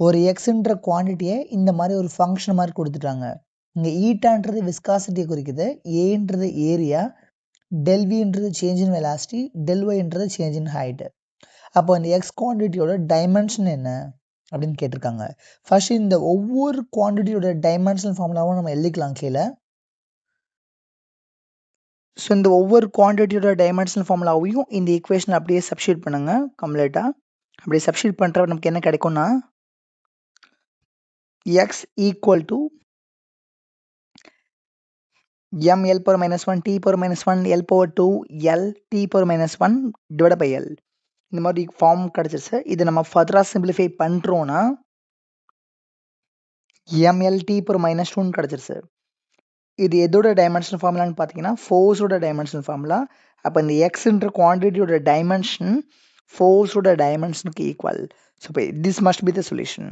ஒரு எக்ஸ்ன்ற குவான்டிட்டியை இந்த மாதிரி ஒரு ஃபங்க்ஷன் மாதிரி கொடுத்துட்டாங்க. இங்கே ஈட்டான்றது விஸ்காசிட்டியை குறிக்குது, ஏன்றது ஏரியா, டெல்வின்றது சேஞ்ச் இன் வெலாசிட்டி, டெல்ஒய்ன்றது சேஞ்ச் இன் ஹைட். அப்போ இந்த எக்ஸ் குவான்டிட்டியோட டைமென்ஷன் என்ன அப்படின்னு கேட்டிருக்காங்க. ஃபர்ஸ்ட் இந்த ஒவ்வொரு குவான்டிட்டியோட டைமென்ஷனல் ஃபார்முலாவும் நம்ம எழுதிக்கலாம் கீழே. ஸோ இந்த ஒவ்வொரு குவான்டிட்டியோட டைமென்ஷனல் ஃபார்முலாவையும் இந்த ஈக்குவேஷன் அப்படியே சப்ஸ்டியூட் பண்ணுங்க கம்ப்ளீட்டாக. அப்படியே சப்ஸ்டியூட் பண்ணுறப்ப நமக்கு என்ன கிடைக்கும்னா X equal to m l power minus 1 t power minus 1 l power 2 l t power minus 1 divided by l. இந்த மாதிரி ஃபார்ம் கிடச்சிருச்சு. இது நம்ம ஃபர்தராக சிம்பிளிஃபை பண்ணுறோன்னா mlt power minus 2 கிடச்சிருச்சு. இது எதோட டைமென்ஷனல் ஃபார்முலான்னு பார்த்தீங்கன்னா ஃபோர்ஸோட டைமென்ஷனல் ஃபார்முலா. அப்போ இந்த எக்ஸ்ன்ற குவான்டிட்டியோட டைமென்ஷன் ஃபோர்ஸோட டைமென்ஷனுக்கு ஈக்குவல். ஸோ இப்போ this must be the solution.